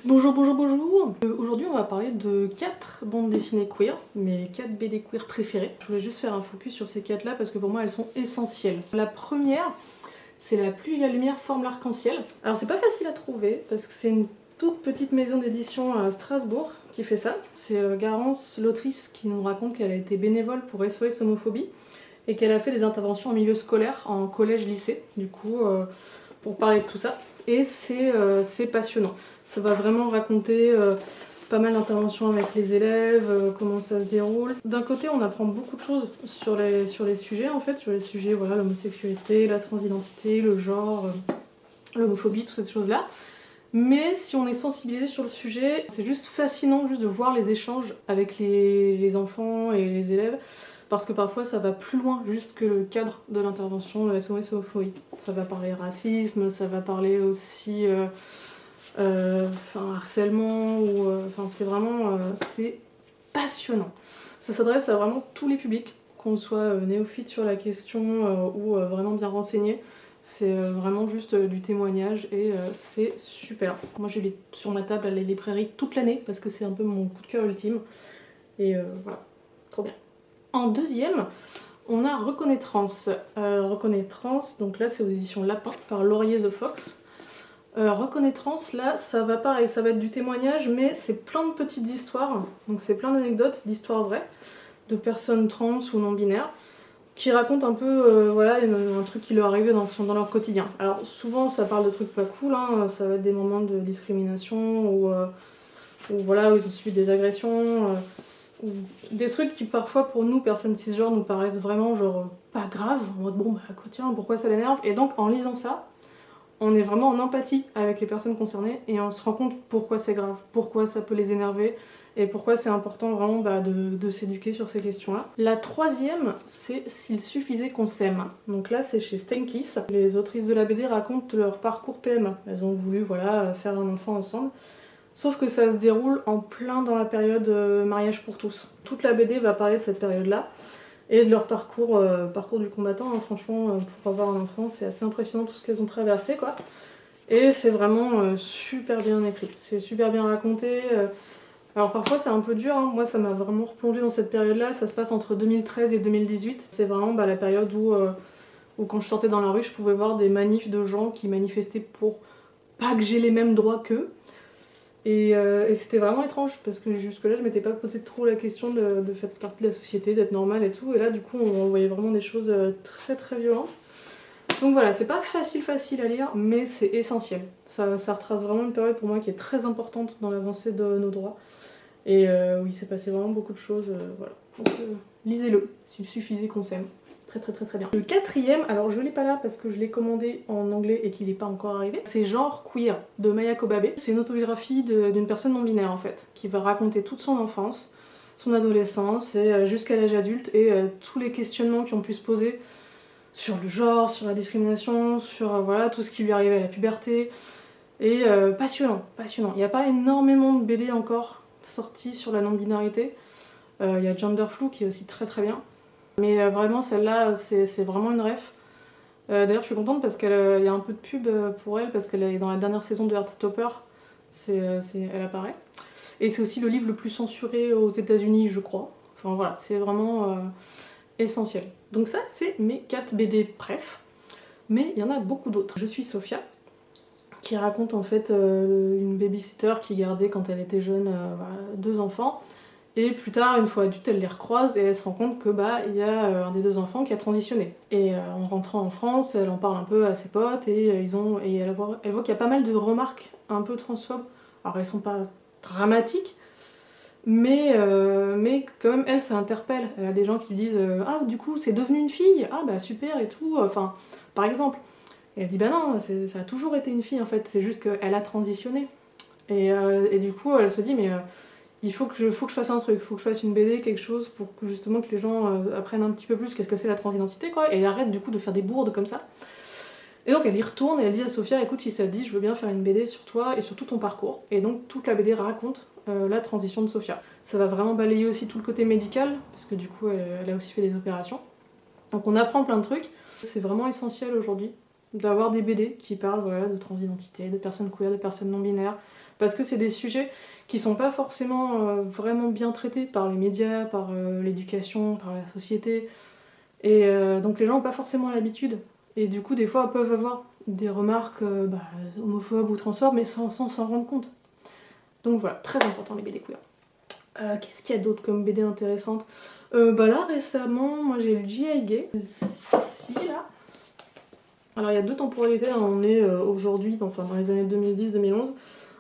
Bonjour, bonjour, bonjour. Aujourd'hui, on va parler de 4 bandes dessinées queer, mes 4 BD queer préférées. Je voulais juste faire un focus sur ces 4 là parce que pour moi, elles sont essentielles. La première, c'est La pluie et la lumière forment l'arc-en-ciel. Alors, c'est pas facile à trouver parce que c'est une toute petite maison d'édition à Strasbourg qui fait ça. C'est Garance, l'autrice, qui nous raconte qu'elle a été bénévole pour SOS Homophobie et qu'elle a fait des interventions en milieu scolaire, en collège-lycée, du coup, pour parler de tout ça. Et c'est passionnant. Ça va vraiment raconter pas mal d'interventions avec les élèves, comment ça se déroule. D'un côté, on apprend beaucoup de choses sur les sujets, en fait, sur les sujets, voilà, l'homosexualité, la transidentité, le genre, l'homophobie, toutes ces choses-là. Mais si on est sensibilisé sur le sujet, c'est juste fascinant juste de voir les échanges avec les enfants et les élèves, parce que parfois ça va plus loin juste que le cadre de l'intervention de SOS Homophobie. Ça va parler racisme, ça va parler aussi harcèlement, ou c'est vraiment c'est passionnant. Ça s'adresse à vraiment tous les publics, qu'on soit néophyte sur la question ou vraiment bien renseigné. C'est vraiment juste du témoignage et c'est super. Moi j'ai sur ma table à la librairie toute l'année parce que c'est un peu mon coup de cœur ultime. Et voilà, trop bien. En deuxième, on a Reconnaissance. Reconnaissance, donc là c'est aux éditions Lapin par Laurier The Fox. Reconnaissance, là ça va pareil, ça va être du témoignage, mais c'est plein de petites histoires, donc c'est plein d'anecdotes, d'histoires vraies, de personnes trans ou non binaires, qui racontent un peu voilà, un truc qui leur arrivait dans leur quotidien. Alors souvent ça parle de trucs pas cool, hein, ça va être des moments de discrimination ou voilà, où ils ont subi des agressions, ou des trucs qui parfois pour nous, personnes cisgenres, nous paraissent vraiment genre pas graves, en mode bon bah quoi, tiens, pourquoi ça l'énerve. Et donc en lisant ça, on est vraiment en empathie avec les personnes concernées et on se rend compte pourquoi c'est grave, pourquoi ça peut les énerver et pourquoi c'est important vraiment de s'éduquer sur ces questions-là. La troisième, c'est S'il suffisait qu'on s'aime. Donc là, c'est chez Stenkiss. Les autrices de la BD racontent leur parcours PMA. Elles ont voulu voilà, faire un enfant ensemble. Sauf que ça se déroule en plein dans la période mariage pour tous. Toute la BD va parler de cette période-là et de leur parcours du combattant. Hein. Franchement, pour avoir un enfant, c'est assez impressionnant tout ce qu'elles ont traversé, quoi. Et c'est vraiment super bien écrit, c'est super bien raconté. Alors parfois c'est un peu dur, hein. Moi ça m'a vraiment replongé dans cette période-là. Ça se passe entre 2013 et 2018. C'est vraiment la période où quand je sortais dans la rue, je pouvais voir des manifs de gens qui manifestaient pour pas que j'ai les mêmes droits qu'eux. Et c'était vraiment étrange parce que jusque-là je m'étais pas posé trop la question de faire partie de la société, d'être normale et tout. Et là du coup on voyait vraiment des choses très très violentes. Donc voilà, c'est pas facile à lire, mais c'est essentiel. Ça retrace vraiment une période pour moi qui est très importante dans l'avancée de nos droits. Et oui, il s'est passé vraiment beaucoup de choses. Voilà. Donc lisez-le, s'il suffisait qu'on s'aime. Très très très très bien. Le quatrième, alors je l'ai pas là parce que je l'ai commandé en anglais et qu'il n'est pas encore arrivé, c'est Genre Queer de Maya Kobabe. C'est une autobiographie d'une personne non binaire en fait, qui va raconter toute son enfance, son adolescence et jusqu'à l'âge adulte et tous les questionnements qui ont pu se poser sur le genre, sur la discrimination, sur voilà, tout ce qui lui arrivait à la puberté. Et passionnant, passionnant. Il n'y a pas énormément de BD encore sortis sur la non-binarité. Il y a Genderflu qui est aussi très très bien. Mais vraiment, celle-là, c'est vraiment une ref. D'ailleurs, je suis contente parce qu'il y a un peu de pub pour elle, parce qu'elle est dans la dernière saison de Heartstopper. Elle apparaît. Et c'est aussi le livre le plus censuré aux États-Unis, je crois. Enfin voilà, c'est vraiment essentiel. Donc ça, c'est mes 4 BD préf. Mais il y en a beaucoup d'autres. Je suis Sophia, qui raconte en fait une babysitter qui gardait quand elle était jeune 2 enfants. Et plus tard, une fois adulte, elle les recroise et elle se rend compte que il y a un des 2 enfants qui a transitionné. Et en rentrant en France, elle en parle un peu à ses potes et elle voit qu'il y a pas mal de remarques un peu transphobes. Alors elles sont pas dramatiques, mais quand même elle, ça interpelle. Elle a des gens qui lui disent ah du coup c'est devenu une fille, ah bah super et tout. Enfin par exemple. Et elle dit bah non, ça a toujours été une fille en fait, c'est juste qu'elle a transitionné. Et du coup elle se dit mais il faut que je fasse un truc, il faut que je fasse une BD, quelque chose pour que justement que les gens apprennent un petit peu plus qu'est-ce que c'est la transidentité quoi, et arrête du coup de faire des bourdes comme ça. Et donc elle y retourne et elle dit à Sophia écoute si ça te dit je veux bien faire une BD sur toi et sur tout ton parcours. Et donc toute la BD raconte la transition de Sophia. Ça va vraiment balayer aussi tout le côté médical, parce que du coup elle a aussi fait des opérations. Donc on apprend plein de trucs. C'est vraiment essentiel aujourd'hui d'avoir des BD qui parlent voilà, de transidentité, de personnes queer, de personnes non binaires, parce que c'est des sujets qui sont pas forcément vraiment bien traités par les médias, par l'éducation, par la société, et donc les gens n'ont pas forcément l'habitude, et du coup des fois peuvent avoir des remarques homophobes ou transphobes, mais sans s'en rendre compte. Donc voilà, très important les BD queer. Qu'est-ce qu'il y a d'autre comme BD intéressante? Là récemment, moi j'ai lu G.I. Gay. Celle-ci là. Alors il y a deux temporalités, hein. On est aujourd'hui, dans les années 2010-2011,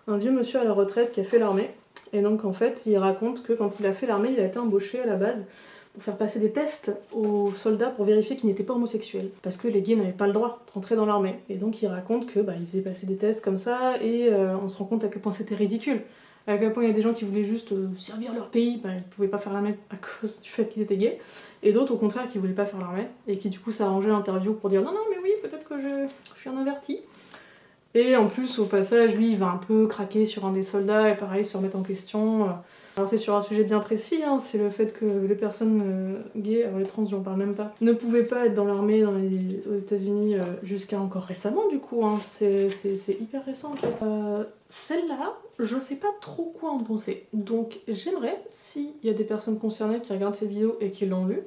un vieux monsieur à la retraite qui a fait l'armée. Et donc en fait, il raconte que quand il a fait l'armée, il a été embauché à la base pour faire passer des tests aux soldats pour vérifier qu'ils n'étaient pas homosexuels. Parce que les gays n'avaient pas le droit de rentrer dans l'armée. Et donc il raconte que il faisait passer des tests comme ça, et on se rend compte à quel point c'était ridicule. À quel point il y a des gens qui voulaient juste servir leur pays, ils pouvaient pas faire l'armée à cause du fait qu'ils étaient gays, et d'autres au contraire qui voulaient pas faire l'armée, et qui du coup s'arrangeaient l'interview pour dire non mais oui, peut-être que je suis un averti. Et en plus, au passage, lui, il va un peu craquer sur un des soldats et pareil, se remettre en question. Alors c'est sur un sujet bien précis, hein, c'est le fait que les personnes gays, alors les trans, j'en parle même pas, ne pouvaient pas être dans l'armée aux États-Unis jusqu'à encore récemment, du coup. Hein, c'est hyper récent, en fait. Celle-là, je sais pas trop quoi en penser. Donc j'aimerais, s'il y a des personnes concernées qui regardent cette vidéo et qui l'ont lu,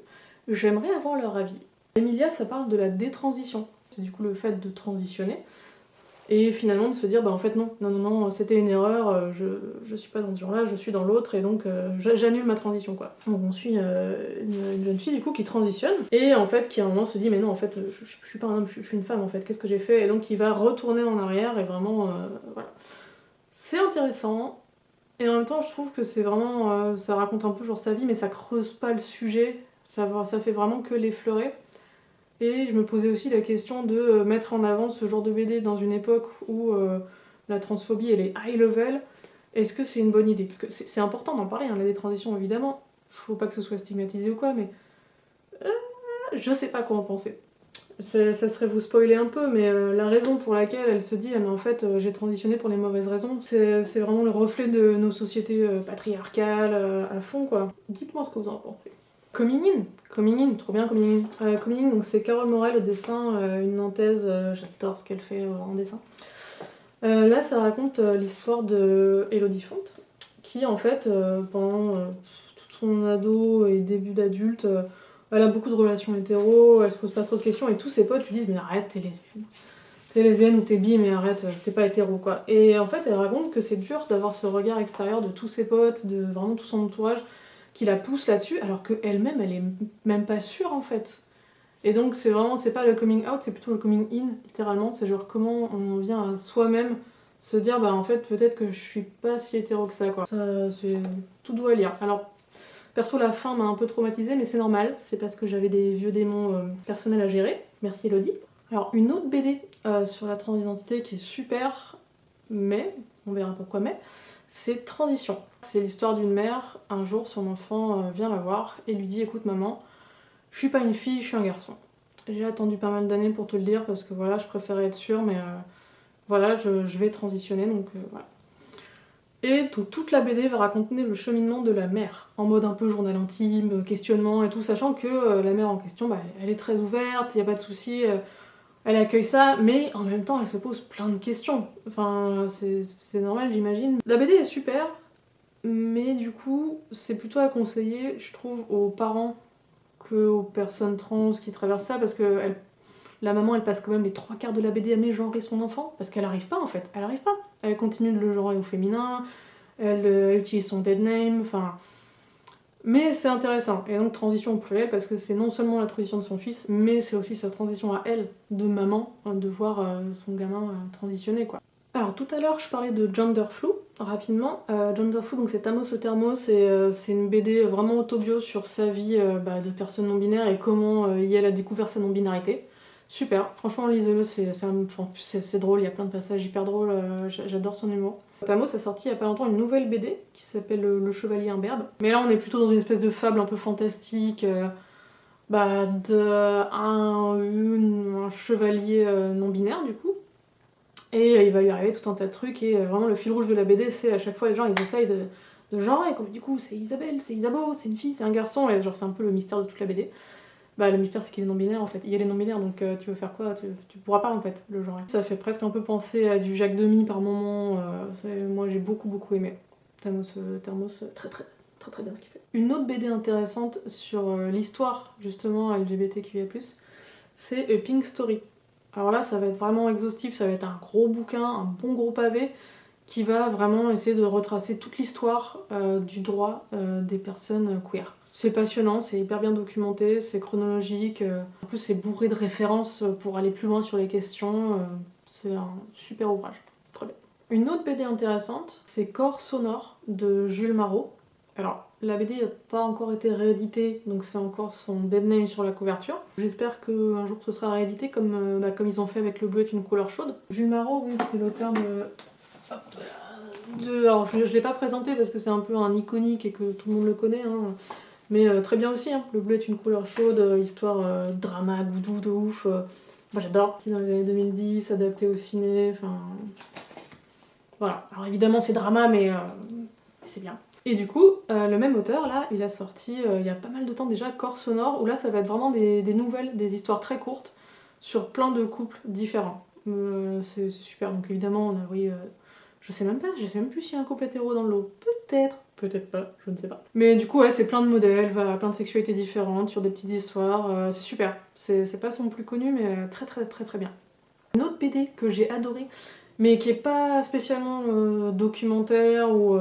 j'aimerais avoir leur avis. Emilia, ça parle de la détransition. C'est du coup le fait de transitionner. Et finalement de se dire en fait non, c'était une erreur, je suis pas dans ce genre-là, je suis dans l'autre, et donc j'annule ma transition, quoi. Donc on suit une jeune fille du coup qui transitionne, et en fait qui à un moment se dit mais non en fait je suis pas un homme, je suis une femme en fait, qu'est-ce que j'ai fait? Et donc il va retourner en arrière, et vraiment voilà. C'est intéressant, et en même temps je trouve que c'est vraiment, ça raconte un peu genre sa vie, mais ça creuse pas le sujet, ça fait vraiment que l'effleurer. Et je me posais aussi la question de mettre en avant ce genre de BD dans une époque où la transphobie elle est high level. Est-ce que c'est une bonne idée? Parce que c'est important d'en parler, hein, la détransition évidemment. Faut pas que ce soit stigmatisé ou quoi, mais je sais pas quoi en penser. Ça serait vous spoiler un peu, mais la raison pour laquelle elle se dit mais en fait j'ai transitionné pour les mauvaises raisons, c'est vraiment le reflet de nos sociétés patriarcales à fond, quoi. Dites-moi ce que vous en pensez. Coming In, trop bien Coming In. Coming In, donc c'est Carole Morel au dessin, une Nantaise, j'adore ce qu'elle fait en dessin. Là, ça raconte l'histoire de Elodie Fonte, qui en fait, pendant toute son ado et début d'adulte, elle a beaucoup de relations hétéro, elle se pose pas trop de questions, et tous ses potes lui disent mais arrête, t'es lesbienne. T'es lesbienne ou t'es bi, mais arrête, t'es pas hétéro, quoi. Et en fait, elle raconte que c'est dur d'avoir ce regard extérieur de tous ses potes, de vraiment tout son entourage, qui la pousse là-dessus, alors qu'elle-même, elle est même pas sûre, en fait. Et donc, c'est pas le coming out, c'est plutôt le coming in, littéralement. C'est genre comment on vient à soi-même se dire, en fait, peut-être que je suis pas si hétéro que ça, quoi. Ça, c'est tout doux à lire. Alors, perso, la fin m'a un peu traumatisée, mais c'est normal, c'est parce que j'avais des vieux démons personnels à gérer. Merci Elodie. Alors, une autre BD sur la transidentité qui est super, mais, on verra pourquoi mais, c'est Transition. C'est l'histoire d'une mère, un jour son enfant vient la voir et lui dit écoute maman, je suis pas une fille, je suis un garçon. J'ai attendu pas mal d'années pour te le dire parce que voilà, je préférais être sûre, mais voilà, je vais transitionner, donc voilà. Et toute la BD va raconter le cheminement de la mère, en mode un peu journal intime, questionnement et tout, sachant que la mère en question, elle est très ouverte, il y a pas de souci, elle accueille ça, mais en même temps elle se pose plein de questions. Enfin, c'est normal j'imagine. La BD est super, mais du coup, c'est plutôt à conseiller, je trouve, aux parents qu'aux personnes trans qui traversent ça, parce que la maman, elle passe quand même les 3 quarts de la BD à mégenrer son enfant, parce qu'elle arrive pas en fait, elle arrive pas. Elle continue de le genrer au féminin, elle utilise son dead name, enfin... Mais c'est intéressant, et donc transition au pluriel, parce que c'est non seulement la transition de son fils, mais c'est aussi sa transition à elle, de maman, de voir son gamin transitionner, quoi. Alors tout à l'heure je parlais de Genderflu, rapidement. Genderflu, donc c'est Tamos le Thermos, c'est une BD vraiment autobio sur sa vie de personne non binaire et comment elle a découvert sa non-binarité. Super, franchement lisez-le, c'est drôle, il y a plein de passages hyper drôles, j'adore son humour. Tamos a sorti il y a pas longtemps une nouvelle BD qui s'appelle Le Chevalier Imberbe. Mais là on est plutôt dans une espèce de fable un peu fantastique, un chevalier non-binaire du coup. Et il va lui arriver tout un tas de trucs, et vraiment le fil rouge de la BD, c'est à chaque fois les gens ils essayent de genrer, comme du coup c'est Isabelle, c'est Isabeau, c'est une fille, c'est un garçon, et genre c'est un peu le mystère de toute la BD. Bah le mystère c'est qu'il est non-binaire en fait, il y a les non-binaires donc tu veux faire quoi, tu pourras pas en fait le genre. Ça fait presque un peu penser à du Jacques Demy par moment, moi j'ai beaucoup aimé. Thermos, très bien ce qu'il fait. Une autre BD intéressante sur l'histoire justement LGBTQIA+, c'est Pink Story. Alors là ça va être vraiment exhaustif, ça va être un gros bouquin, un bon gros pavé, qui va vraiment essayer de retracer toute l'histoire du droit des personnes queer. C'est passionnant, c'est hyper bien documenté, c'est chronologique, en plus c'est bourré de références pour aller plus loin sur les questions, c'est un super ouvrage, très bien. Une autre BD intéressante, c'est Corps sonore de Jules Marot. Alors, la BD n'a pas encore été rééditée, donc c'est encore son dead name sur la couverture. J'espère qu'un jour ce sera réédité comme ils ont fait avec Le bleu est une couleur chaude. Jules Marot, oui, c'est l'auteur alors je l'ai pas présenté parce que c'est un peu un iconique et que tout le monde le connaît, hein. Mais très bien aussi, hein. Le bleu est une couleur chaude, histoire drama, goudou de ouf. Moi j'adore. C'est dans les années 2010, adapté au ciné, enfin... Voilà. Alors évidemment c'est drama, mais c'est bien. Et du coup, le même auteur, là, il a sorti, il y a pas mal de temps déjà, Corps sonore, où là ça va être vraiment des nouvelles, des histoires très courtes, sur plein de couples différents. C'est super, donc évidemment on a, oui... je sais même plus s'il y a un couple hétéro dans le lot. Peut-être pas, je ne sais pas. Mais du coup, ouais, c'est plein de modèles, voilà, plein de sexualités différentes, sur des petites histoires, c'est super. C'est pas son plus connu, mais très bien. Une autre BD que j'ai adorée, mais qui est pas spécialement documentaire ou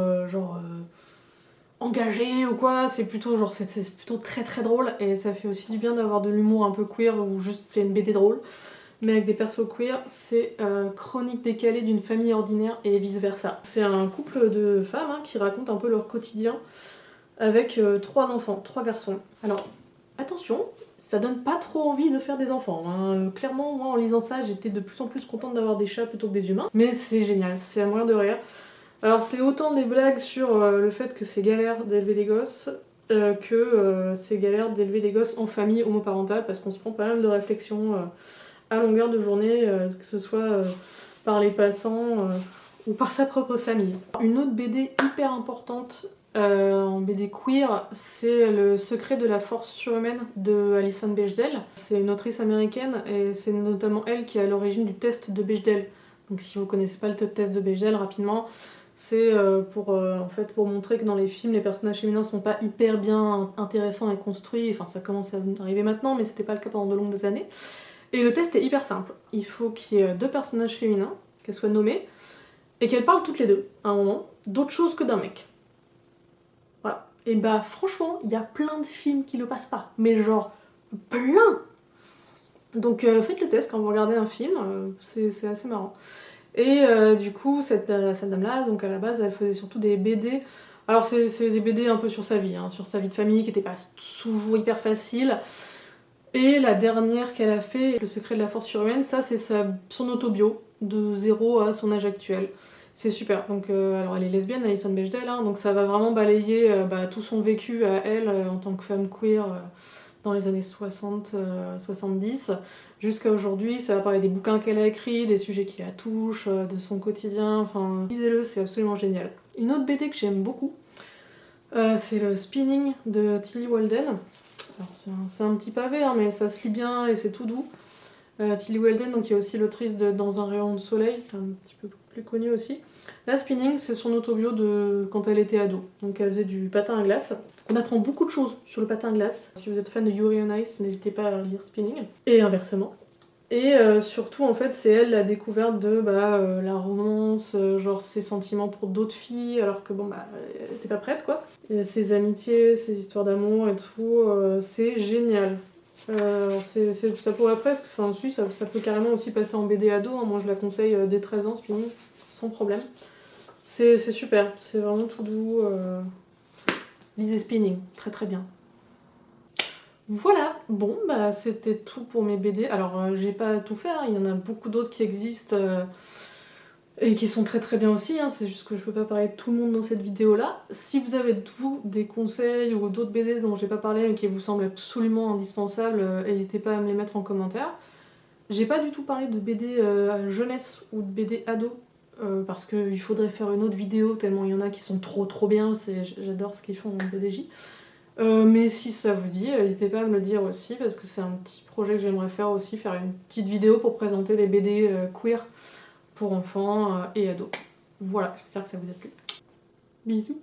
engagé ou quoi, c'est plutôt genre c'est plutôt très drôle et ça fait aussi du bien d'avoir de l'humour un peu queer ou juste c'est une BD drôle. Mais avec des persos queer, c'est Chronique décalée d'une famille ordinaire et vice versa. C'est un couple de femmes qui racontent un peu leur quotidien avec 3 enfants, 3 garçons. Alors, attention, ça donne pas trop envie de faire des enfants, hein. Clairement, moi en lisant ça, j'étais de plus en plus contente d'avoir des chats plutôt que des humains. Mais c'est génial, c'est à mourir de rire. Alors, c'est autant des blagues sur le fait que c'est galère d'élever des gosses que c'est galère d'élever des gosses en famille homoparentale parce qu'on se prend pas mal de réflexions à longueur de journée, que ce soit par les passants ou par sa propre famille. Une autre BD hyper importante en BD queer, c'est Le secret de la force surhumaine de Alison Bechdel. C'est une autrice américaine et c'est notamment elle qui est à l'origine du test de Bechdel. Donc si vous connaissez pas le test de Bechdel, rapidement, c'est en fait, pour montrer que dans les films, les personnages féminins sont pas hyper bien intéressants et construits. Enfin, ça commence à arriver maintenant, mais c'était pas le cas pendant de longues années. Et le test est hyper simple. Il faut qu'il y ait 2 personnages féminins, qu'elles soient nommées, et qu'elles parlent toutes les deux, à un moment, d'autre chose que d'un mec. Voilà. Et bah franchement, il y a plein de films qui le passent pas. Mais genre, plein. Donc faites le test quand vous regardez un film, c'est assez marrant. Et du coup, cette dame-là, donc à la base, elle faisait surtout des BD. Alors c'est des BD un peu sur sa vie, sur sa vie de famille, qui était pas toujours hyper facile. Et la dernière qu'elle a fait, Le secret de la force surhumaine, ça c'est son autobio, de 0 à son âge actuel. C'est super. Donc, alors elle est lesbienne, Alison Bechdel, donc ça va vraiment balayer tout son vécu à elle en tant que femme queer dans les années 60, 70, jusqu'à aujourd'hui. Ça va parler des bouquins qu'elle a écrits, des sujets qui la touchent, de son quotidien. Enfin, lisez-le, c'est absolument génial. Une autre BD que j'aime beaucoup, c'est le Spinning de Tilly Walden. Alors c'est un petit pavé, mais ça se lit bien et c'est tout doux. Tilly Walden, donc, qui est aussi l'autrice de Dans un rayon de soleil, un petit peu plus connue aussi. La Spinning, c'est son autobio de quand elle était ado. Donc elle faisait du patin à glace. On apprend beaucoup de choses sur le patin à glace. Si vous êtes fan de Yuri on Ice, n'hésitez pas à lire Spinning. Et inversement. Et surtout, en fait, c'est elle la découverte de la romance, genre ses sentiments pour d'autres filles, alors que elle était pas prête, quoi. Et ses amitiés, ses histoires d'amour et tout, c'est génial. Ça pourrait presque, enfin si, ça peut carrément aussi passer en BD ado, moi je la conseille dès 13 ans, Spinning, sans problème. C'est super, c'est vraiment tout doux. Lisez Spinning, très bien. Voilà, bon, c'était tout pour mes BD. Alors, j'ai pas tout fait, il y en a beaucoup d'autres qui existent et qui sont très bien aussi, c'est juste que je peux pas parler de tout le monde dans cette vidéo-là. Si vous avez, vous, des conseils ou d'autres BD dont j'ai pas parlé mais qui vous semblent absolument indispensables, n'hésitez pas à me les mettre en commentaire. J'ai pas du tout parlé de BD jeunesse ou de BD ado, parce qu'il faudrait faire une autre vidéo tellement il y en a qui sont trop bien, j'adore ce qu'ils font en BDJ. Mais si ça vous dit, n'hésitez pas à me le dire aussi, parce que c'est un petit projet que j'aimerais faire aussi, faire une petite vidéo pour présenter les BD queer pour enfants et ados. Voilà, j'espère que ça vous a plu. Bisous.